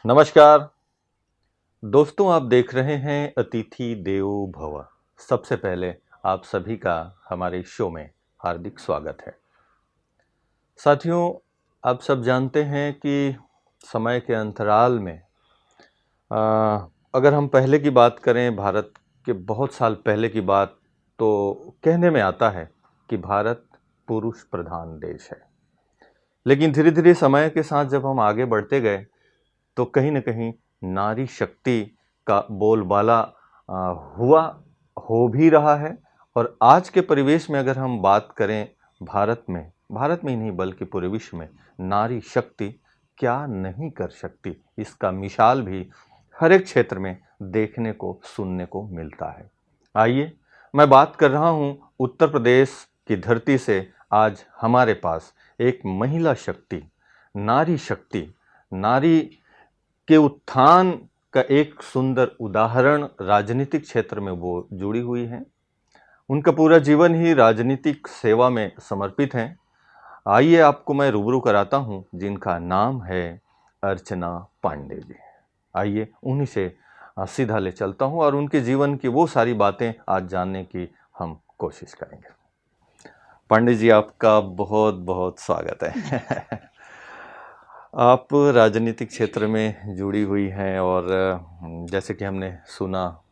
नमस्कार दोस्तों, आप देख रहे हैं अतिथि देवो भव। सबसे पहले आप सभी का हमारे शो में हार्दिक स्वागत है। साथियों, आप सब जानते हैं कि समय के अंतराल में अगर हम पहले की बात करें, भारत के बहुत साल पहले की बात, तो कहने में आता है कि भारत पुरुष प्रधान देश है। लेकिन धीरे धीरे समय के साथ जब हम आगे बढ़ते गए तो कहीं न कहीं नारी शक्ति का बोलबाला हुआ, हो भी रहा है। और आज के परिवेश में अगर हम बात करें भारत में ही नहीं बल्कि पूरे विश्व में नारी शक्ति क्या नहीं कर सकती, इसका मिसाल भी हर एक क्षेत्र में देखने को सुनने को मिलता है। आइए, मैं बात कर रहा हूं उत्तर प्रदेश की धरती से। आज हमारे पास एक महिला शक्ति, नारी के उत्थान का एक सुंदर उदाहरण राजनीतिक क्षेत्र में वो जुड़ी हुई हैं। उनका पूरा जीवन ही राजनीतिक सेवा में समर्पित है। आइए आपको मैं रूबरू कराता हूं, जिनका नाम है अर्चना पांडे जी। आइए उन्हीं से सीधा ले चलता हूं और उनके जीवन की वो सारी बातें आज जानने की हम कोशिश करेंगे। पांडे जी, आपका बहुत बहुत स्वागत है। आप राजनीतिक क्षेत्र में जुड़ी हुई हैं और जैसे कि हमने सुना,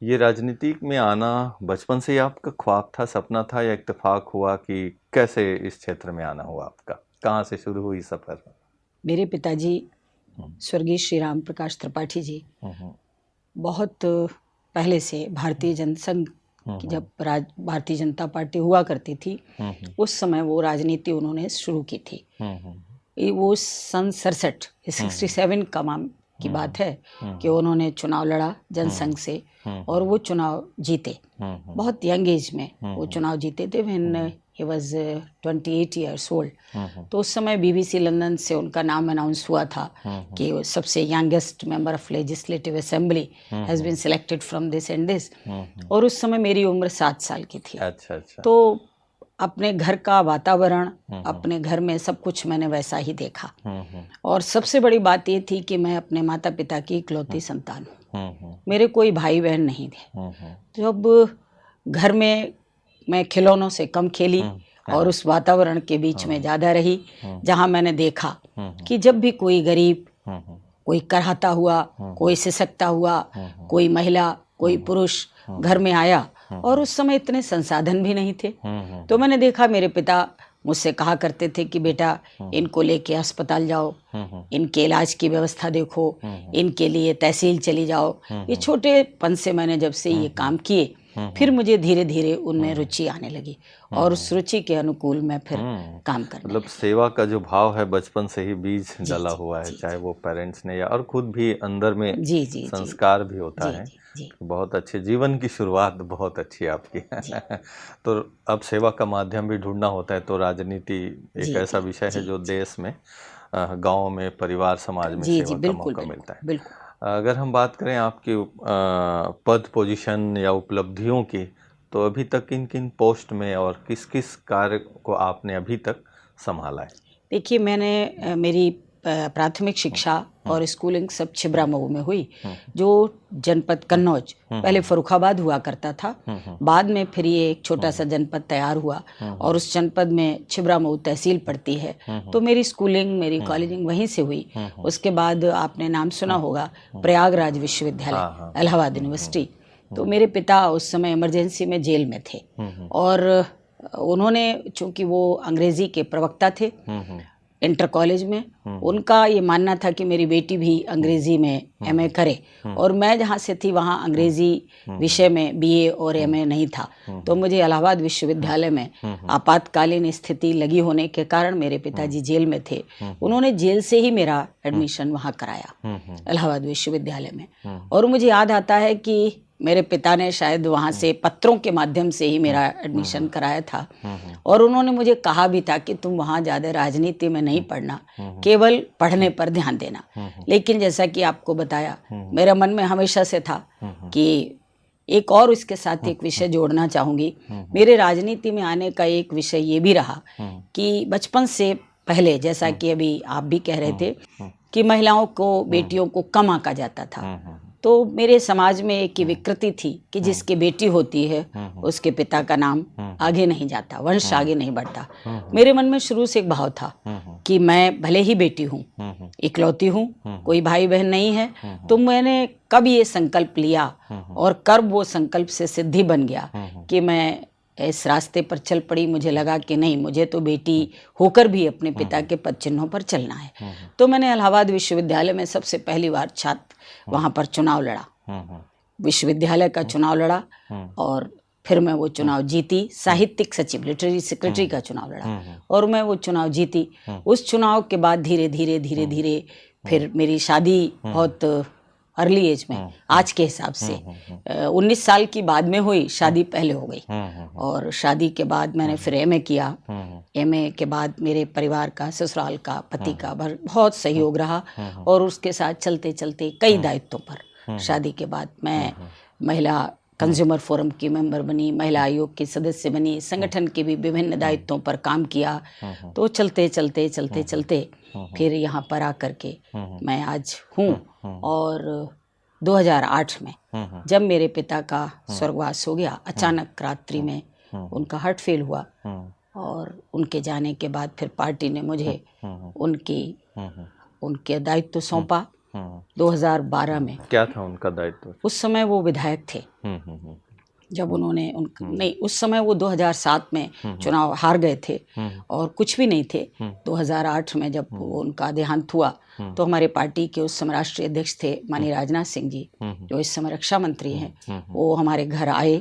ये राजनीति में आना बचपन से ही आपका ख्वाब था, सपना था, या इत्तेफाक हुआ? कि कैसे इस क्षेत्र में आना हुआ आपका, कहाँ से शुरू हुई सफ़र? मेरे पिताजी स्वर्गीय श्री राम प्रकाश त्रिपाठी जी बहुत पहले से भारतीय जनसंघ की जब भारतीय जनता पार्टी हुआ करती थी, उस समय वो राजनीति उन्होंने शुरू की थी। वो सन 67 का माम की बात है कि उन्होंने चुनाव लड़ा जनसंघ से और वो चुनाव जीते। बहुत यंग एज में वो चुनाव जीते थे, when he was 28 years old. तो उस समय बीबीसी लंदन से उनका नाम अनाउंस हुआ था कि सबसे youngest member of legislative assembly has been selected from this and this. और उस समय मेरी उम्र 7 साल की थी। अच्छा। तो अपने घर का वातावरण, अपने घर में सब कुछ मैंने वैसा ही देखा। और सबसे बड़ी बात ये थी कि मैं अपने माता पिता की इकलौती संतान हूँ। मेरे कोई भाई बहन नहीं थे। जब घर में मैं खिलौनों से कम खेली और उस वातावरण के बीच में ज़्यादा रही, जहाँ मैंने देखा कि जब भी कोई गरीब, कोई कराहता हुआ, कोई सिसकता हुआ, कोई महिला, कोई पुरुष घर में आया, और उस समय इतने संसाधन भी नहीं थे, तो मैंने देखा मेरे पिता मुझसे कहा करते थे कि बेटा इनको लेके अस्पताल जाओ, इनके इलाज की व्यवस्था देखो, इनके लिए तहसील चली जाओ। ये छोटेपन से मैंने जब से ये काम किए, फिर मुझे धीरे धीरे उनमें रुचि आने लगी और उस रुचि के अनुकूल मैं फिर काम करने मतलब सेवा का जो भाव है बचपन से ही बीज डला हुआ है, चाहे वो पेरेंट्स ने या और खुद भी अंदर में संस्कार भी होता है। बहुत अच्छे, जीवन की शुरुआत बहुत अच्छी है आपकी। तो अब सेवा का माध्यम भी ढूंढना होता है, तो राजनीति एक ऐसा विषय है जो देश में, गाँव में, परिवार, समाज में सेवा का मौका मिलता है। अगर हम बात करें आपकी पद, पोजीशन या उपलब्धियों की, तो अभी तक किन किन पोस्ट में और किस किस कार्य को आपने अभी तक संभाला है? देखिए, मैंने मेरी प्राथमिक शिक्षा और स्कूलिंग सब छिबरा मऊ में हुई, जो जनपद कन्नौज, पहले फर्रुखाबाद हुआ करता था, बाद में फिर ये एक छोटा सा जनपद तैयार हुआ और उस जनपद में छिबरा मऊ तहसील पड़ती है। तो मेरी स्कूलिंग, मेरी कॉलेजिंग वहीं से हुई। उसके बाद आपने नाम सुना होगा प्रयागराज विश्वविद्यालय, इलाहाबाद यूनिवर्सिटी। तो मेरे पिता उस समय इमरजेंसी में जेल में थे और उन्होंने, चूंकि वो अंग्रेजी के प्रवक्ता थे इंटर कॉलेज में, उनका ये मानना था कि मेरी बेटी भी अंग्रेजी में एमए करे, और मैं जहाँ से थी वहाँ अंग्रेजी विषय में बीए और एमए नहीं था। तो मुझे इलाहाबाद विश्वविद्यालय में आपातकालीन स्थिति लगी होने के कारण, मेरे पिताजी जेल में थे, उन्होंने जेल से ही मेरा एडमिशन वहाँ कराया इलाहाबाद विश्वविद्यालय में। और मुझे याद आता है कि मेरे पिता ने शायद वहाँ से पत्रों के माध्यम से ही मेरा एडमिशन कराया था, और उन्होंने मुझे कहा भी था कि तुम वहाँ ज़्यादा राजनीति में नहीं पढ़ना, केवल पढ़ने पर ध्यान देना। लेकिन जैसा कि आपको बताया, मेरे मन में हमेशा से था कि एक और इसके साथ एक विषय जोड़ना चाहूँगी। मेरे राजनीति में आने का एक विषय ये भी रहा कि बचपन से पहले, जैसा कि अभी आप भी कह रहे थे कि महिलाओं को, बेटियों को कम आंका जाता था। तो मेरे समाज में एक विकृति थी कि जिसकी बेटी होती है उसके पिता का नाम आगे नहीं जाता, वंश आगे नहीं बढ़ता। मेरे मन में शुरू से एक भाव था कि मैं भले ही बेटी हूँ, इकलौती हूँ, कोई भाई बहन नहीं है, तो मैंने कब ये संकल्प लिया और कब वो संकल्प से सिद्धि बन गया कि मैं इस रास्ते पर चल पड़ी। मुझे लगा कि नहीं, मुझे तो बेटी होकर भी अपने पिता के पद चिन्हों पर चलना है। तो मैंने इलाहाबाद विश्वविद्यालय में सबसे पहली बार छात्र वहाँ पर चुनाव लड़ा, विश्वविद्यालय का चुनाव लड़ा, और फिर मैं वो चुनाव जीती। साहित्यिक सचिव, लिटरेरी सेक्रेटरी का चुनाव लड़ा और मैं वो चुनाव जीती। उस चुनाव के बाद धीरे धीरे फिर मेरी शादी बहुत अर्ली एज में, आज के हिसाब से 19 साल की बाद में हुई, शादी पहले हो गई। और शादी के बाद मैंने फिर एमए किया। एमए के बाद मेरे परिवार का, ससुराल का, पति का बहुत सहयोग रहा और उसके साथ चलते चलते कई दायित्वों पर शादी के बाद मैं महिला कंज्यूमर फोरम की मेंबर बनी, महिला आयोग की सदस्य बनी, संगठन के भी विभिन्न दायित्वों पर काम किया। तो चलते चलते फिर यहाँ पर आकर के मैं आज हूँ। और 2008 में जब मेरे पिता का स्वर्गवास हो गया, अचानक रात्रि में उनका हार्ट फेल हुआ और उनके जाने के बाद फिर पार्टी ने मुझे उनके दायित्व सौंपा 2012 में। क्या था उनका दायित्व? उस समय वो विधायक थे। जब उन्होंने नहीं, उस समय वो 2007 में चुनाव हार गए थे और कुछ भी नहीं थे। 2008 में जब उनका देहांत हुआ तो हमारे पार्टी के उस समय राष्ट्रीय अध्यक्ष थे माननीय राजनाथ सिंह जी, जो इस समय रक्षा मंत्री हैं। वो हमारे घर आए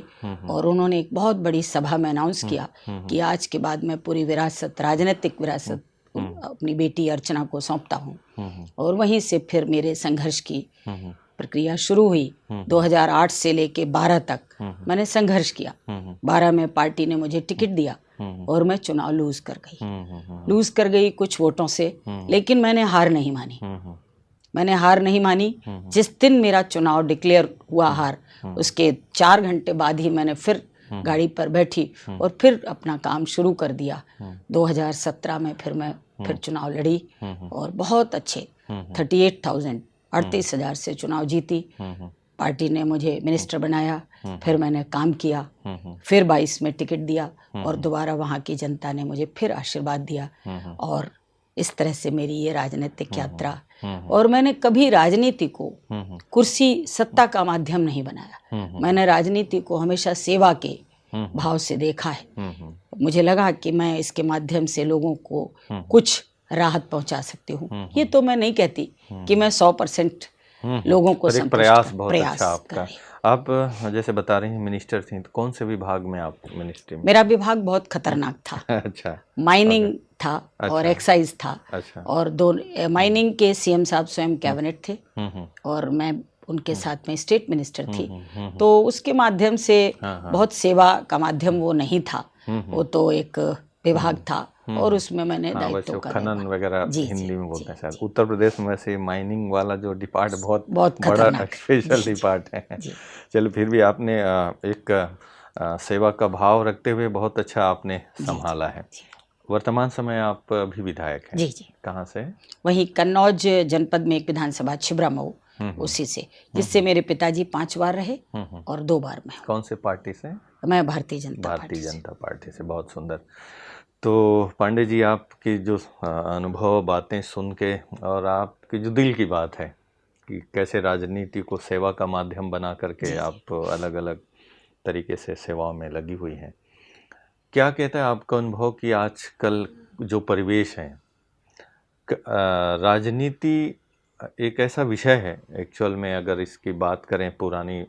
और उन्होंने एक बहुत बड़ी सभा में अनाउंस किया कि आज के बाद मैं पूरी विरासत, राजनीतिक विरासत अपनी बेटी अर्चना को सौंपता हूँ। और वहीं से फिर मेरे संघर्ष की प्रक्रिया शुरू हुई। 2008 से लेके 12 तक मैंने संघर्ष किया। 12 में पार्टी ने मुझे टिकट दिया और मैं चुनाव लूज कर गई कुछ वोटों से, लेकिन मैंने हार नहीं मानी। जिस दिन मेरा चुनाव डिक्लेयर हुआ हार, उसके 4 घंटे बाद ही मैंने फिर गाड़ी पर बैठी और फिर अपना काम शुरू कर दिया। 2017 में फिर मैं चुनाव लड़ी और बहुत अच्छे 38,000 से चुनाव जीती। पार्टी ने मुझे मिनिस्टर बनाया, फिर मैंने काम किया, फिर 22 में टिकट दिया और दोबारा वहाँ की जनता ने मुझे फिर आशीर्वाद दिया। और इस तरह से मेरी ये राजनीतिक यात्रा। और मैंने कभी राजनीति को कुर्सी, सत्ता का माध्यम नहीं बनाया। मैंने राजनीति को हमेशा सेवा के भाव से देखा है। मुझे लगा कि मैं इसके माध्यम से लोगों को कुछ राहत पहुंचा सकती हूँ। ये तो मैं नहीं कहती कि मैं 100% लोगों को संतुष्ट प्रयास बहुत अच्छा आपका। आप जैसे बता रही हैं मिनिस्टर थी, तो कौन से विभाग में आप मिनिस्ट्री में? मेरा विभाग बहुत खतरनाक था। अच्छा। माइनिंग था और एक्साइज था। अच्छा। और माइनिंग के सीएम साहब स्वयं कैबिनेट थे और मैं उनके साथ में स्टेट मिनिस्टर थी। तो उसके माध्यम से बहुत सेवा का माध्यम वो नहीं था, वो तो एक विभाग था और उसमें मैंने दायित्व का खनन वगैरह हिंदी में बोलते हैं शायद। उत्तर प्रदेश में वैसे माइनिंग वाला जो डिपार्ट बहुत बड़ा स्पेशल डिपार्ट है। चलो, फिर भी आपने एक सेवा का भाव रखते हुए बहुत अच्छा आपने संभाला है। वर्तमान समय आप अभी विधायक हैं? जी। कहाँ से? वही कन्नौज जनपद में एक विधानसभा छिबरामऊ, उसी से, जिससे मेरे पिताजी 5 बार रहे और 2 बार मैं। कौन से पार्टी से? मैं भारतीय जनता पार्टी से। बहुत सुंदर। तो पांडे जी, आपकी जो अनुभव, बातें सुन के, और आपकी जो दिल की बात है कि कैसे राजनीति को सेवा का माध्यम बना करके आप अलग अलग तरीके से सेवाओं में लगी हुई हैं, क्या कहता है आपका अनुभव कि आजकल जो परिवेश है, राजनीति एक ऐसा विषय है एक्चुअल में, अगर इसकी बात करें पुरानी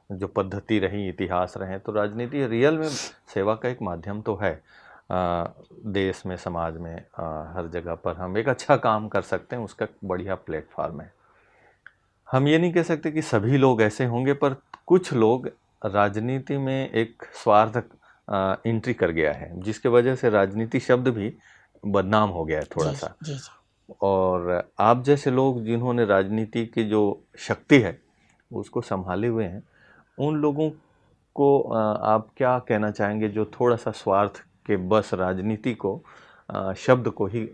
जो पद्धति रही, इतिहास रहे, तो राजनीति रियल में सेवा का एक माध्यम तो है। देश में, समाज में, हर जगह पर हम एक अच्छा काम कर सकते हैं, उसका बढ़िया प्लेटफॉर्म है। हम ये नहीं कह सकते कि सभी लोग ऐसे होंगे, पर कुछ लोग राजनीति में एक स्वार्थ एंट्री कर गया है, जिसके वजह से राजनीति शब्द भी बदनाम हो गया है थोड़ा सा। और आप जैसे लोग जिन्होंने राजनीति की जो शक्ति है उसको संभाले हुए हैं, उन लोगों को आप क्या कहना चाहेंगे जो थोड़ा सा स्वार्थ के बस राजनीति को, शब्द को ही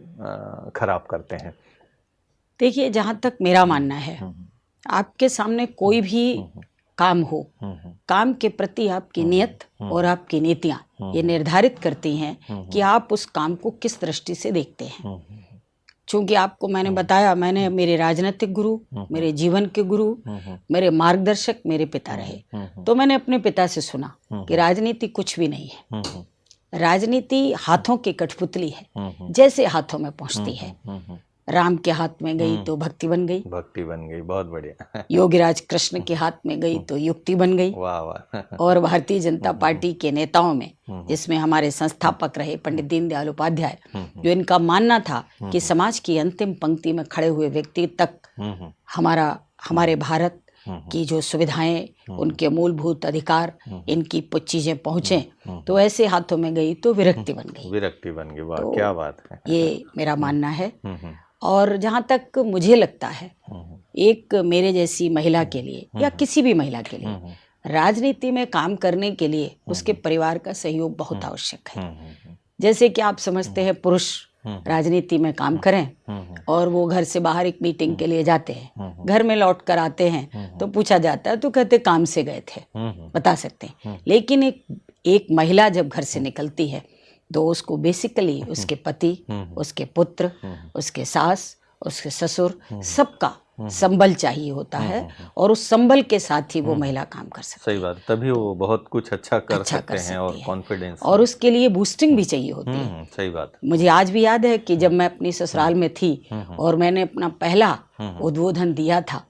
खराब करते हैं? देखिए, जहाँ तक मेरा मानना है, आपके सामने कोई भी काम हो, काम के प्रति आपकी नियत और आपकी नीतियाँ ये निर्धारित करती हैं कि आप उस काम को किस दृष्टि से देखते हैं। चूंकि आपको मैंने बताया, मैंने मेरे राजनीतिक गुरु, मेरे जीवन के गुरु, मेरे मार्गदर्शक मेरे पिता रहे। तो मैंने अपने पिता से सुना कि राजनीति कुछ भी नहीं है, राजनीति हाथों की कठपुतली है, जैसे हाथों में पहुंचती है। राम के हाथ में गई तो भक्ति बन गई, भक्ति बन गई, बहुत बढ़िया। योगीराज कृष्ण के हाथ में गई तो युक्ति बन गई। वाह वाह। और भारतीय जनता पार्टी के नेताओं में, जिसमें हमारे संस्थापक रहे पंडित दीनदयाल उपाध्याय, जो इनका मानना था कि समाज की अंतिम पंक्ति में खड़े हुए व्यक्ति तक हमारे भारत की जो सुविधाएं, उनके मूलभूत अधिकार, इनकी चीजें पहुंचे, तो ऐसे हाथों में गई तो विरक्ति बन गई। विरक्ति बन गई, वाह तो क्या बात है। ये मेरा मानना है। और जहाँ तक मुझे लगता है, एक मेरे जैसी महिला के लिए या किसी भी महिला के लिए राजनीति में काम करने के लिए उसके परिवार का सहयोग बहुत आवश्यक है। जैसे कि आप समझते हैं, पुरुष राजनीति में काम करें और वो घर से बाहर एक मीटिंग के लिए जाते हैं, घर में लौट कर आते हैं तो पूछा जाता है तो कहते काम से गए थे, बता सकते हैं। लेकिन एक महिला जब घर से निकलती है तो उसको बेसिकली उसके पति, उसके पुत्र, उसके सास, उसके ससुर, सबका संबल चाहिए होता है, और उस संबल के साथ ही वो महिला काम कर सकती है। सही बात, तभी वो बहुत कुछ अच्छा कर सकते हैं और कॉन्फिडेंस, और उसके लिए बूस्टिंग भी चाहिए होती है। सही बात। मुझे आज भी याद है कि जब मैं अपनी ससुराल में थी और मैंने अपना पहला उद्बोधन दिया था,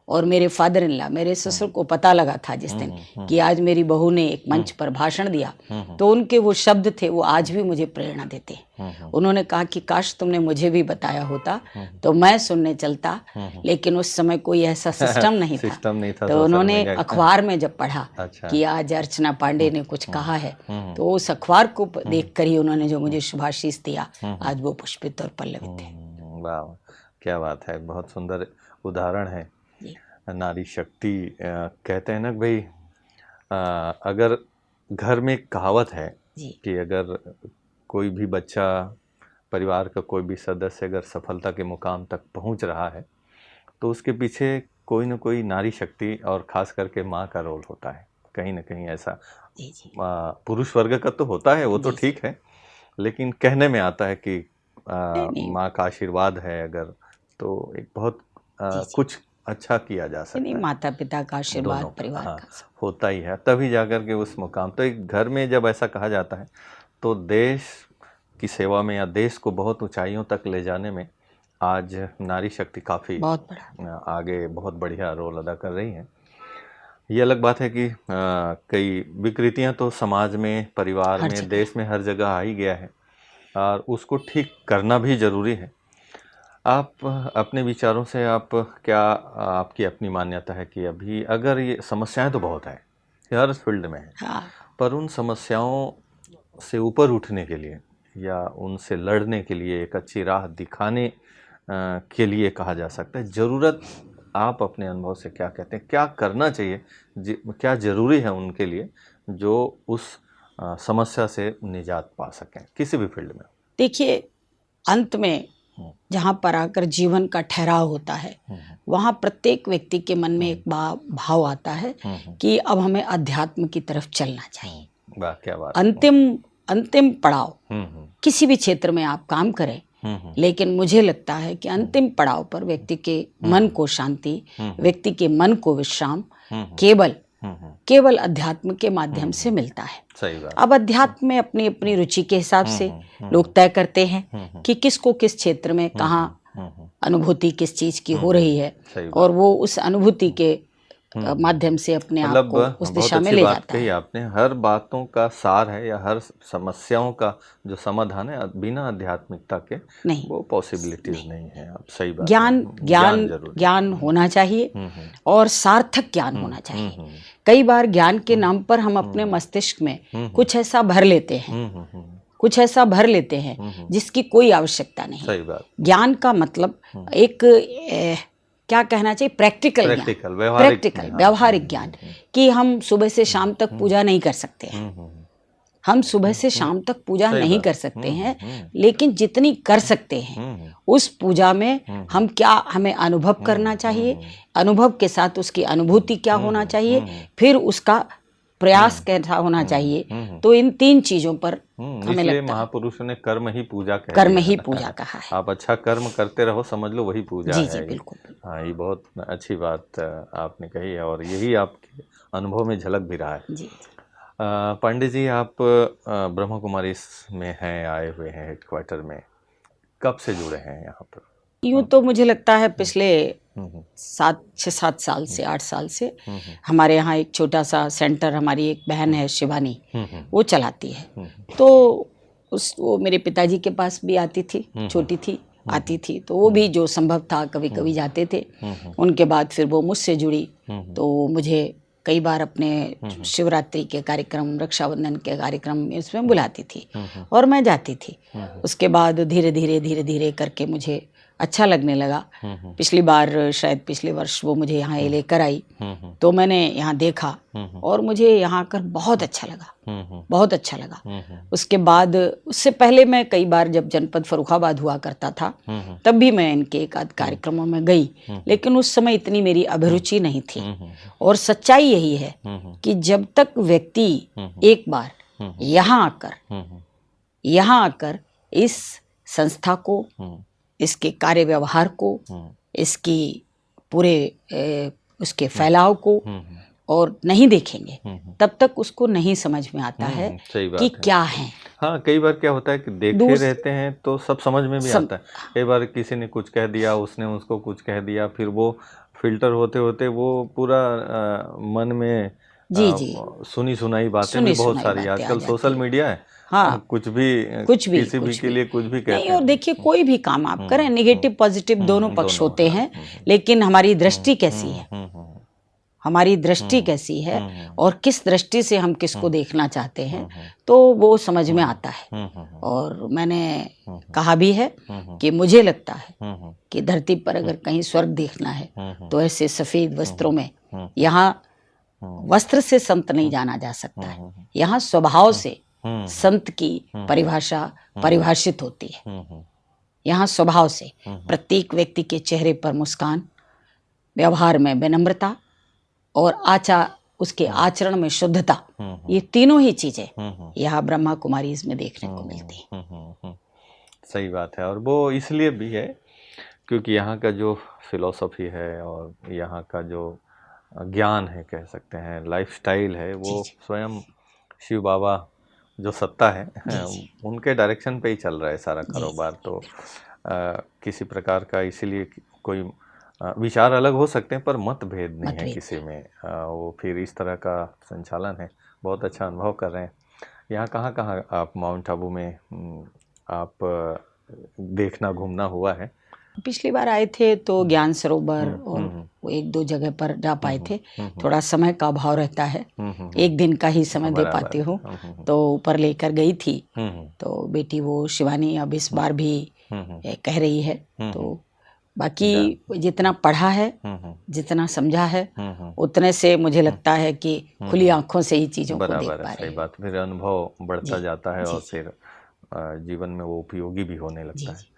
और मेरे फादर इन लॉ, मेरे ससुर को पता लगा था जिस दिन कि आज मेरी बहू ने एक मंच पर भाषण दिया, तो उनके वो शब्द थे, वो आज भी मुझे प्रेरणा देते हैं। उन्होंने कहा कि काश तुमने मुझे भी बताया होता तो मैं सुनने चलता, लेकिन उस समय कोई ऐसा सिस्टम नहीं था। तो उन्होंने अखबार में जब पढ़ा कि आज अर्चना पांडे ने कुछ कहा है, तो उस अखबार को देख कर ही उन्होंने जो मुझे शुभाशीष दिया, आज वो पुष्पित और पल्लवित है। वाह क्या बात है, बहुत सुंदर उदाहरण है। नारी शक्ति कहते हैं ना भाई, अगर घर में एक कहावत है कि अगर कोई भी बच्चा, परिवार का कोई भी सदस्य अगर सफलता के मुकाम तक पहुंच रहा है तो उसके पीछे कोई ना कोई नारी शक्ति और ख़ास करके माँ का रोल होता है। कहीं ना कहीं ऐसा पुरुष वर्ग का तो होता है, वो तो ठीक है, लेकिन कहने में आता है कि माँ का आशीर्वाद है अगर, तो एक बहुत कुछ अच्छा किया जा सकता है। माता पिता का आशीर्वाद परिवार का होता ही है, तभी जाकर के उस मुकाम। तो एक घर में जब ऐसा कहा जाता है तो देश की सेवा में या देश को बहुत ऊंचाइयों तक ले जाने में आज नारी शक्ति काफ़ी बहुत बड़ा आगे, बहुत बढ़िया रोल अदा कर रही है। ये अलग बात है कि कई विकृतियां तो समाज में, परिवार में, देश में हर जगह आ ही गया है, और उसको ठीक करना भी ज़रूरी है। आप अपने विचारों से, आप क्या, आपकी अपनी मान्यता है कि अभी अगर ये समस्याएं तो बहुत हैं, हर फील्ड में है, पर उन समस्याओं से ऊपर उठने के लिए या उनसे लड़ने के लिए, एक अच्छी राह दिखाने के लिए कहा जा सकता है, ज़रूरत, आप अपने अनुभव से क्या कहते हैं, क्या करना चाहिए, क्या ज़रूरी है उनके लिए जो उस समस्या से निजात पा सकें किसी भी फील्ड में? देखिए, अंत में जहाँ पर आकर जीवन का ठहराव होता है, वहाँ प्रत्येक व्यक्ति के मन में एक भाव आता है कि अब हमें अध्यात्म की तरफ चलना चाहिए। वाह क्या बात। अंतिम पड़ाव किसी भी क्षेत्र में आप काम करें, लेकिन मुझे लगता है कि अंतिम पड़ाव पर व्यक्ति के मन को शांति, व्यक्ति के मन को विश्राम केवल अध्यात्म के माध्यम से मिलता है। सही बात। अब अध्यात्म में अपनी अपनी रुचि के हिसाब से लोग तय करते हैं कि किसको किस क्षेत्र में कहाँ अनुभूति किस चीज की हो रही है, और वो उस अनुभूति के माध्यम से अपने आप को उस दिशा में ले जाता है। आपने हर बातों का सार है, या हर समस्याओं का जो समाधान है, बिना आध्यात्मिकता के नहीं, वो पॉसिबिलिटीज नहीं है। आप सही बात। ज्ञान होना चाहिए, और सार्थक ज्ञान होना चाहिए। कई बार ज्ञान के नाम पर हम अपने मस्तिष्क में कुछ ऐसा भर लेते हैं जिसकी कोई आवश्यकता नहीं। सही बात। ज्ञान का मतलब एक क्या कहना चाहिए, प्रैक्टिकल व्यावहारिक ज्ञान, कि हम सुबह से शाम तक पूजा नहीं कर सकते हैं, हम सुबह से शाम तक पूजा सही नहीं बात। कर सकते हैं, लेकिन जितनी कर सकते हैं उस पूजा में हम क्या, हमें अनुभव करना चाहिए, अनुभव के साथ उसकी अनुभूति क्या होना चाहिए, फिर उसका प्रयास कैसा होना चाहिए। तो इन 3 चीजों पर हमें इसलिए लगता है महापुरुषों ने कर्म ही पूजा कह कर्म दिया ही है ना। पूजा कहा है। आप अच्छा कर्म करते रहो, समझ लो वही पूजा जी है जी ये। बिल्कुल बिल्कुल। हाँ, ये बहुत अच्छी बात आपने कही है और यही आपके अनुभव में झलक भी रहा है। जी जी। पांडे जी, आप ब्रह्मा कुमारी में हैं, आए हुए हैं हेडक्वार्टर में, कब से जुड़े हैं यहाँ पर? यूं तो मुझे लगता है पिछले हम्म, 6-7 साल से, 8 साल से हमारे यहाँ एक छोटा सा सेंटर, हमारी एक बहन है शिवानी, वो चलाती है। तो वो मेरे पिताजी के पास भी आती थी, छोटी थी, आती थी, तो वो भी जो संभव था कभी कभी जाते थे। उनके बाद फिर वो मुझसे जुड़ी, तो मुझे कई बार अपने शिवरात्रि के कार्यक्रम, रक्षाबंधन के कार्यक्रम इसमें बुलाती थी और मैं जाती थी। उसके बाद धीरे धीरे करके मुझे अच्छा लगने लगा। पिछली बार, शायद पिछले वर्ष, वो मुझे यहाँ लेकर आई, तो मैंने यहाँ देखा और मुझे यहाँ आकर बहुत अच्छा लगा, बहुत अच्छा लगा। उसके बाद, उससे पहले मैं कई बार जब जनपद फर्रुखाबाद हुआ करता था तब भी मैं इनके एक आध कार्यक्रमों में गई, लेकिन उस समय इतनी मेरी अभिरुचि नहीं थी। और सच्चाई यही है कि जब तक व्यक्ति एक बार यहाँ आकर इस संस्था को, इसके कार्य व्यवहार को, इसकी पूरे उसके फैलाव को और नहीं देखेंगे, तब तक उसको नहीं समझ में आता है सही बात कि है। क्या है। हाँ, कई बार क्या होता है कि देखे रहते हैं तो सब समझ में भी आता है। कई बार किसी ने कुछ कह दिया, उसने उसको कुछ कह दिया, फिर वो फिल्टर होते होते वो पूरा मन में जी जी, सुनी सुनाई बातें भी बहुत सारी। आजकल सोशल मीडिया है, हाँ, कुछ भी किसी भी के लिए कुछ भी कहते नहीं। हैं। और देखिए, कोई भी काम आप करें, नेगेटिव पॉजिटिव दोनों पक्ष होते हैं, लेकिन हमारी दृष्टि कैसी है, हमारी दृष्टि कैसी है और किस दृष्टि से हम किसको देखना चाहते हैं, तो वो समझ में आता है। और मैंने कहा भी है कि मुझे लगता है कि धरती पर अगर कहीं स्वर्ग देखना है तो ऐसे सफेद वस्त्रों में, यहाँ वस्त्र से संत नहीं जाना जा सकता है, यहाँ स्वभाव से संत की परिभाषा परिभाषित होती है। यहाँ स्वभाव से प्रत्येक व्यक्ति के चेहरे पर मुस्कान, व्यवहार में विनम्रता और उसके आचरण में शुद्धता, ये तीनों ही चीजें यहाँ ब्रह्मा कुमारी इसमें देखने को मिलती हैं। सही बात है। और वो इसलिए भी है क्योंकि यहाँ का जो फिलॉसफी है और यहाँ का जो ज्ञान है, कह सकते हैं लाइफस्टाइल है, वो स्वयं शिव बाबा जो सत्ता है उनके डायरेक्शन पे ही चल रहा है सारा कारोबार। तो किसी प्रकार का, इसीलिए कोई विचार अलग हो सकते हैं पर मतभेद नहीं है किसी में। वो फिर इस तरह का संचालन है। बहुत अच्छा अनुभव कर रहे हैं। यहाँ कहाँ कहाँ आप माउंट आबू में आप देखना घूमना हुआ है? पिछली बार आए थे तो ज्ञान सरोवर और वो 1-2 जगह पर जा पाए थे। थोड़ा समय का अभाव रहता है, एक दिन का ही समय दे पाती हूँ, तो ऊपर लेकर गई थी। तो बेटी वो शिवानी अब इस बार भी कह रही है। तो बाकी जितना पढ़ा है, जितना समझा है, उतने से मुझे लगता है कि खुली आंखों से ही चीज़ों को देख पा रहे हैं। सही बात। फिर अनुभव बढ़ता जाता है और फिर जीवन में वो उपयोगी भी होने लगता है।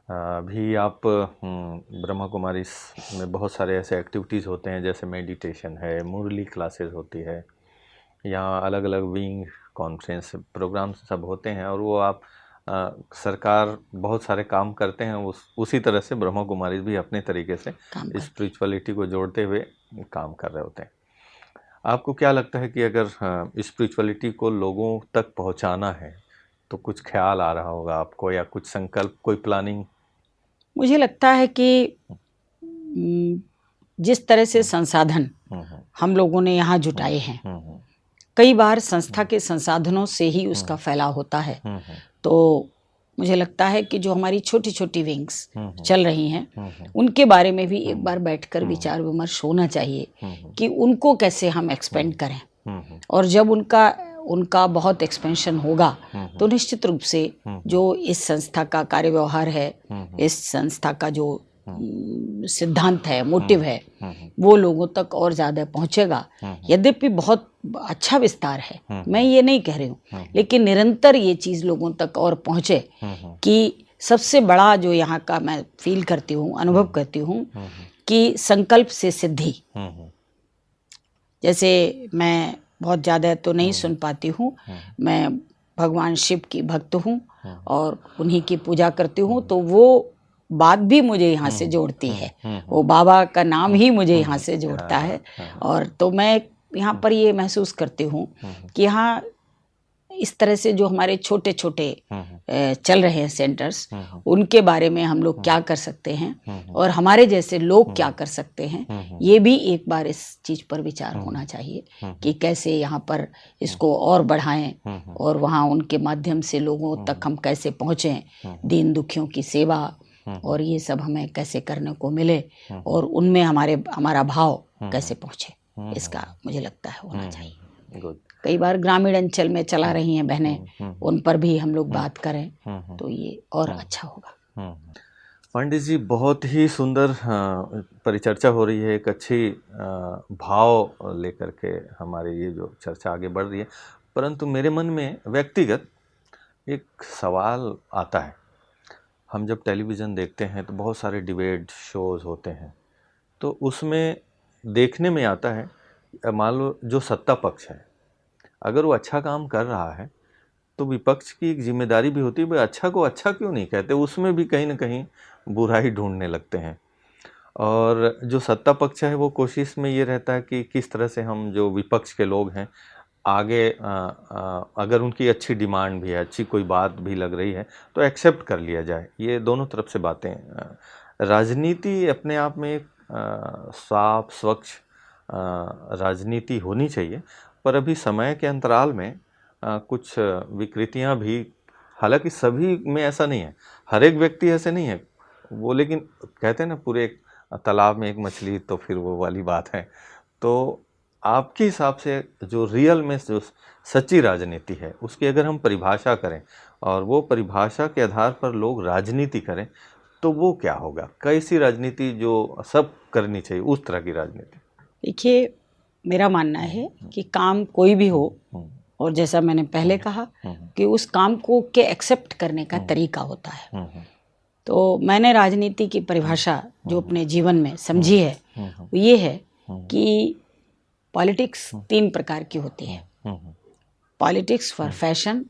अभी आप ब्रह्मा कुमारी में बहुत सारे ऐसे एक्टिविटीज़ होते हैं, जैसे मेडिटेशन है, मुरली क्लासेस होती है, यहाँ अलग अलग विंग कॉन्फ्रेंस प्रोग्राम सब होते हैं। और वो आप सरकार बहुत सारे काम करते हैं, उसी तरह से ब्रह्मा कुमारी भी अपने तरीके से स्पिरिचुअलिटी को जोड़ते हुए काम कर रहे होते हैं। आपको क्या लगता है कि अगर स्पिरिचुअलिटी को लोगों तक पहुंचाना है तो कुछ ख्याल आ रहा होगा आपको, या कुछ संकल्प, कोई प्लानिंग? मुझे लगता है कि जिस तरह से संसाधन हम लोगों ने यहाँ जुटाए हैं, कई बार संस्था के संसाधनों से ही उसका फैलाव होता है। तो मुझे लगता है कि जो हमारी छोटी छोटी विंग्स चल रही हैं, उनके बारे में भी एक बार बैठकर विचार विमर्श होना चाहिए कि उनको कैसे हम एक्सपेंड करें। और जब उनका बहुत एक्सपेंशन होगा तो निश्चित रूप से जो इस संस्था का कार्य व्यवहार है, इस संस्था का जो सिद्धांत है, मोटिव है, वो लोगों तक और ज़्यादा पहुँचेगा। यद्यपि बहुत अच्छा विस्तार है, मैं ये नहीं कह रही हूँ, लेकिन निरंतर ये चीज़ लोगों तक और पहुँचे कि सबसे बड़ा जो यहाँ का मैं फील करती हूँ, अनुभव करती हूँ कि संकल्प से सिद्धि। जैसे मैं बहुत ज़्यादा तो नहीं सुन पाती हूँ, मैं भगवान शिव की भक्त हूँ और उन्हीं की पूजा करती हूँ, तो वो बात भी मुझे यहाँ से जोड़ती है, वो बाबा का नाम ही मुझे यहाँ से जोड़ता है। और तो मैं यहाँ पर ये महसूस करती हूँ कि यहाँ इस तरह से जो हमारे छोटे छोटे चल रहे हैं सेंटर्स, उनके बारे में हम लोग क्या कर सकते हैं और हमारे जैसे लोग क्या कर सकते हैं, ये भी एक बार इस चीज़ पर विचार होना चाहिए कि कैसे यहाँ पर इसको और बढ़ाएं और वहाँ उनके माध्यम से लोगों तक हम कैसे पहुँचें, दीन दुखियों की सेवा और ये सब हमें कैसे करने को मिले और उनमें हमारा भाव कैसे पहुँचे, इसका मुझे लगता है होना चाहिए। कई बार ग्रामीण अंचल में चला रही हैं बहनें, उन पर भी हम लोग बात करें तो ये और अच्छा होगा। पंडित जी, बहुत ही सुंदर परिचर्चा हो रही है, एक अच्छी भाव लेकर के हमारी ये जो चर्चा आगे बढ़ रही है। परंतु मेरे मन में व्यक्तिगत एक सवाल आता है। हम जब टेलीविज़न देखते हैं तो बहुत सारे डिबेट शोज़ होते हैं, तो उसमें देखने में आता है, मान लो जो सत्ता पक्ष है अगर वो अच्छा काम कर रहा है तो विपक्ष की एक जिम्मेदारी भी होती है, भाई अच्छा को अच्छा क्यों नहीं कहते, उसमें भी कहीं ना कहीं बुराई ढूंढने लगते हैं। और जो सत्ता पक्ष है वो कोशिश में ये रहता है कि किस तरह से हम जो विपक्ष के लोग हैं आगे अगर उनकी अच्छी डिमांड भी है, अच्छी कोई बात भी लग रही है तो एक्सेप्ट कर लिया जाए। ये दोनों तरफ से बातें। राजनीति अपने आप में एक साफ स्वच्छ राजनीति होनी चाहिए, पर अभी समय के अंतराल में कुछ विकृतियां भी, हालांकि सभी में ऐसा नहीं है, हर एक व्यक्ति ऐसे नहीं है वो, लेकिन कहते हैं ना पूरे एक तालाब में एक मछली, तो फिर वो वाली बात है। तो आपके हिसाब से जो रियल में जो सच्ची राजनीति है उसकी अगर हम परिभाषा करें और वो परिभाषा के आधार पर लोग राजनीति करें तो वो क्या होगा? कैसी राजनीति जो सब करनी चाहिए, उस तरह की राजनीति? देखिए, मेरा मानना है कि काम कोई भी हो, और जैसा मैंने पहले कहा कि उस काम को के एक्सेप्ट करने का तरीका होता है। तो मैंने राजनीति की परिभाषा जो अपने जीवन में समझी है वो ये है कि पॉलिटिक्स 3 प्रकार की होती है। पॉलिटिक्स फॉर फैशन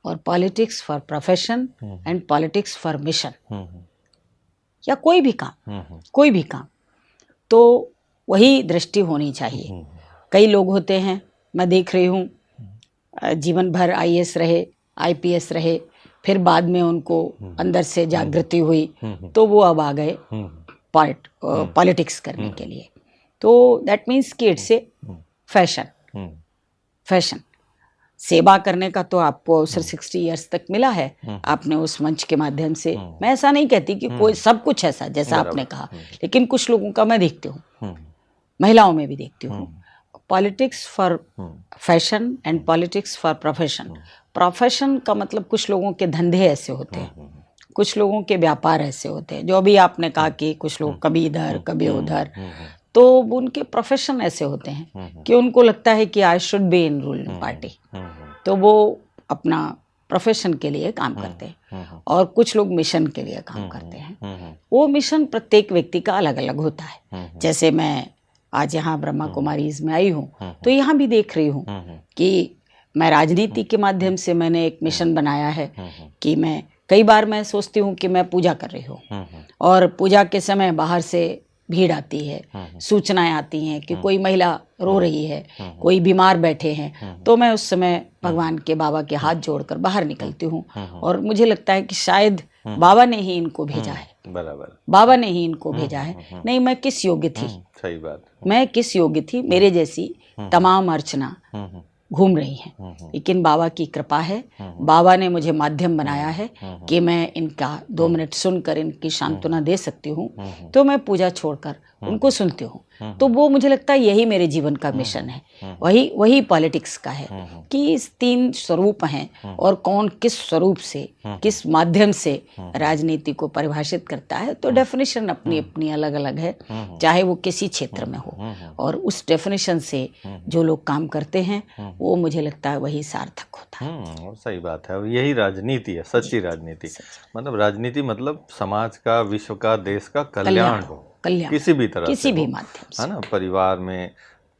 और politics for profession and politics for mission. या कोई भी काम, तो वही दृष्टि होनी चाहिए। कई लोग होते हैं, मैं देख रही हूँ, जीवन भर आईएएस रहे, आईपीएस रहे, फिर बाद में उनको अंदर से जागृति हुई तो वो अब आ गए पॉलिटिक्स करने के लिए। तो दैट मीन्स कि इट्स ए फैशन। सेवा करने का तो आपको अवसर 60 इयर्स तक मिला है, आपने उस मंच के माध्यम से। मैं ऐसा नहीं कहती कि कोई सब कुछ ऐसा जैसा आपने कहा, लेकिन कुछ लोगों का मैं देखती हूँ, महिलाओं में भी देखती हूँ। Politics for fashion and politics for profession. Profession का मतलब कुछ लोगों के धंधे ऐसे होते हैं, कुछ लोगों के व्यापार ऐसे होते हैं, जो अभी आपने कहा कि कुछ लोग कभी इधर कभी उधर, तो उनके प्रोफेशन ऐसे होते हैं कि उनको लगता है कि I should be in ruling party, तो वो अपना प्रोफेशन के लिए काम करते हैं। और कुछ लोग मिशन के लिए काम करते हैं। वो मिशन प्रत्येक व्यक्ति का अलग अलग होता है। जैसे मैं आज यहाँ ब्रह्मा कुमारीज में आई हूँ तो यहाँ भी देख रही हूँ कि मैं राजनीति के माध्यम से मैंने एक मिशन बनाया है कि मैं कई बार मैं सोचती हूँ कि मैं पूजा कर रही हूँ और पूजा के समय बाहर से भीड़ आती है, सूचनाएं आती हैं कि कोई महिला रो रही है, कोई बीमार बैठे हैं, तो मैं उस समय भगवान के बाबा के हाथ जोड़कर बाहर निकलती हूँ और मुझे लगता है कि शायद बाबा ने ही इनको भेजा है। बराबर, बाबा ने ही इनको भेजा है। नहीं, मैं किस योग्य थी? सही बात। मैं किस योग्य थी? मेरे जैसी तमाम अर्चना घूम रही हैं, लेकिन बाबा की कृपा है, बाबा ने मुझे माध्यम बनाया है कि मैं इनका 2 मिनट सुनकर इनकी सांत्वना दे सकती हूँ। तो मैं पूजा छोड़कर उनको सुनती हूँ। तो वो मुझे लगता है यही मेरे जीवन का मिशन है, वही पॉलिटिक्स का है कि इस 3 स्वरूप हैं और कौन किस स्वरूप से, किस माध्यम से राजनीति को परिभाषित करता है। तो डेफिनेशन अपनी अपनी अलग अलग है, चाहे वो किसी क्षेत्र में हो, और उस डेफिनेशन से जो लोग काम करते हैं वो मुझे लगता है वही सार्थक होता है। और सही बात है, और यही राजनीति है, सच्ची राजनीति। मतलब राजनीति मतलब समाज का, विश्व का, देश का कल्याण हो, कल्याण किसी भी तरह किसी से भी हो, माध्यम से, है ना, परिवार में।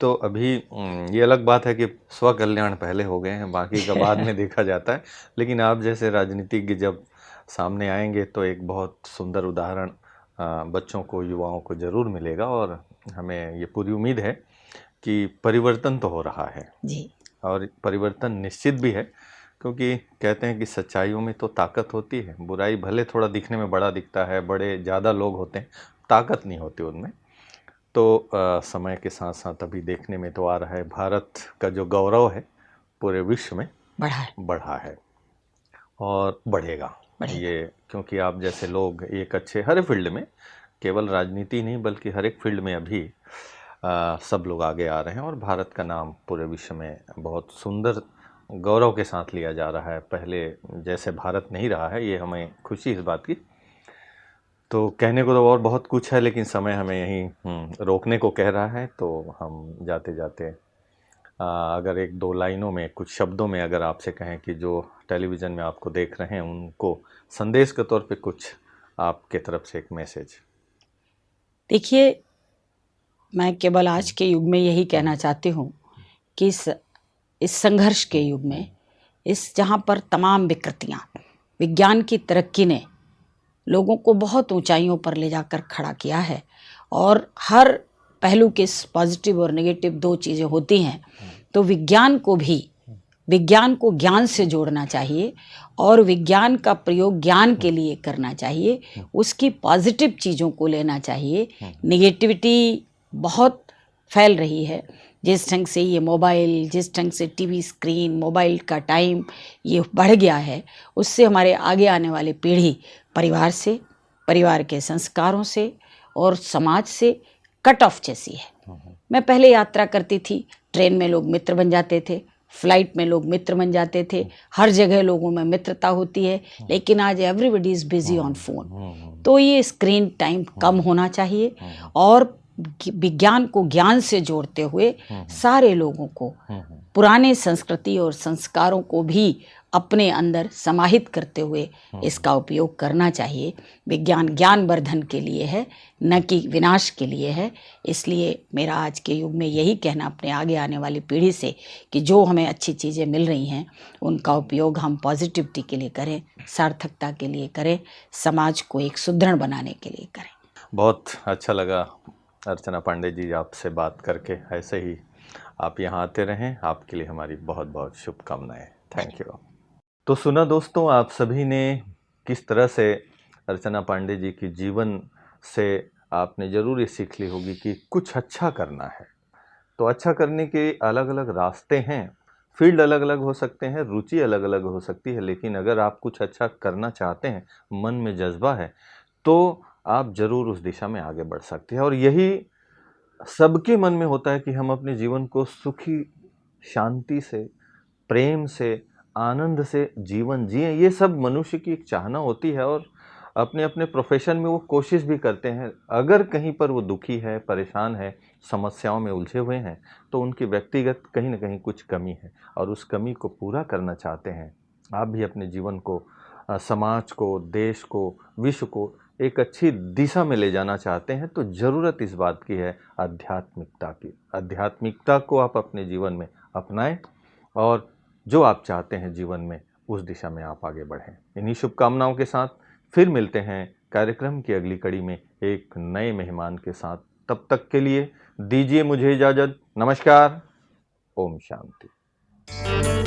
तो अभी ये अलग बात है कि स्व कल्याण पहले हो गए हैं, बाकी का बाद में देखा जाता है। लेकिन आप जैसे राजनीतिज्ञ जब सामने आएंगे तो एक बहुत सुंदर उदाहरण बच्चों को, युवाओं को जरूर मिलेगा, और हमें ये पूरी उम्मीद है कि परिवर्तन तो हो रहा है जी, और परिवर्तन निश्चित भी है, क्योंकि कहते हैं कि सच्चाइयों में तो ताकत होती है। बुराई भले थोड़ा दिखने में बड़ा दिखता है, बड़े ज़्यादा लोग होते हैं, ताकत नहीं होती उनमें। तो समय के साथ साथ अभी देखने में तो आ रहा है, भारत का जो गौरव है पूरे विश्व में बढ़ा है और बढ़ेगा ये, क्योंकि आप जैसे लोग एक अच्छे हर फील्ड में, केवल राजनीति नहीं बल्कि हर एक फील्ड में अभी सब लोग आगे आ रहे हैं, और भारत का नाम पूरे विश्व में बहुत सुंदर गौरव के साथ लिया जा रहा है। पहले जैसे भारत नहीं रहा है, ये हमें खुशी इस बात की। तो कहने को तो और बहुत कुछ है, लेकिन समय हमें यहीं रोकने को कह रहा है। तो हम जाते जाते अगर 1-2 लाइनों में, कुछ शब्दों में अगर आपसे कहें कि जो टेलीविज़न में आपको देख रहे हैं उनको संदेश के तौर पे कुछ आपके तरफ से एक मैसेज। देखिए, मैं केवल आज के युग में यही कहना चाहती हूँ कि इस संघर्ष के युग में, इस जहाँ पर तमाम विकृतियाँ, विज्ञान की तरक्की ने लोगों को बहुत ऊंचाइयों पर ले जाकर खड़ा किया है, और हर पहलू के पॉजिटिव और नेगेटिव 2 चीज़ें होती हैं। तो विज्ञान को ज्ञान से जोड़ना चाहिए, और विज्ञान का प्रयोग ज्ञान के लिए करना चाहिए, उसकी पॉजिटिव चीज़ों को लेना चाहिए। नेगेटिविटी बहुत फैल रही है, जिस ढंग से ये मोबाइल, जिस ढंग से टीवी स्क्रीन, मोबाइल का टाइम ये बढ़ गया है, उससे हमारे आगे आने वाली पीढ़ी परिवार से, परिवार के संस्कारों से और समाज से कट ऑफ जैसी है। मैं पहले यात्रा करती थी, ट्रेन में लोग मित्र बन जाते थे, फ्लाइट में लोग मित्र बन जाते थे, हर जगह लोगों में मित्रता होती है, लेकिन आज everybody is busy on phone. तो ये स्क्रीन टाइम कम होना चाहिए, और विज्ञान को ज्ञान से जोड़ते हुए सारे लोगों को पुराने संस्कृति और संस्कारों को भी अपने अंदर समाहित करते हुए इसका उपयोग करना चाहिए। विज्ञान ज्ञानवर्धन के लिए है, न कि विनाश के लिए है। इसलिए मेरा आज के युग में यही कहना अपने आगे आने वाली पीढ़ी से कि जो हमें अच्छी चीज़ें मिल रही हैं उनका उपयोग हम पॉजिटिविटी के लिए करें, सार्थकता के लिए करें, समाज को एक सुदृढ़ बनाने के लिए करें। बहुत अच्छा लगा अर्चना पांडे जी आपसे बात करके। ऐसे ही आप यहाँ आते रहें, आपके लिए हमारी बहुत बहुत शुभकामनाएं। Thank you. तो सुना दोस्तों, आप सभी ने किस तरह से अर्चना पांडे जी की जीवन से आपने ज़रूर ये सीख ली होगी कि कुछ अच्छा करना है तो अच्छा करने के अलग अलग रास्ते हैं, फील्ड अलग अलग हो सकते हैं, रुचि अलग अलग हो सकती है, लेकिन अगर आप कुछ अच्छा करना चाहते हैं, मन में जज्बा है, तो आप ज़रूर उस दिशा में आगे बढ़ सकते हैं। और यही सबके मन में होता है कि हम अपने जीवन को सुखी, शांति से, प्रेम से, आनंद से जीवन जिएं। ये सब मनुष्य की एक चाहना होती है, और अपने अपने प्रोफेशन में वो कोशिश भी करते हैं। अगर कहीं पर वो दुखी है, परेशान है, समस्याओं में उलझे हुए हैं, तो उनकी व्यक्तिगत कहीं ना कहीं कुछ कमी है, और उस कमी को पूरा करना चाहते हैं। आप भी अपने जीवन को, समाज को, देश को, विश्व को एक अच्छी दिशा में ले जाना चाहते हैं, तो ज़रूरत इस बात की है आध्यात्मिकता की। आध्यात्मिकता को आप अपने जीवन में अपनाएं, और जो आप चाहते हैं जीवन में, उस दिशा में आप आगे बढ़ें। इन्हीं शुभकामनाओं के साथ फिर मिलते हैं कार्यक्रम की अगली कड़ी में एक नए मेहमान के साथ। तब तक के लिए दीजिए मुझे इजाज़त। नमस्कार। ओम शांति।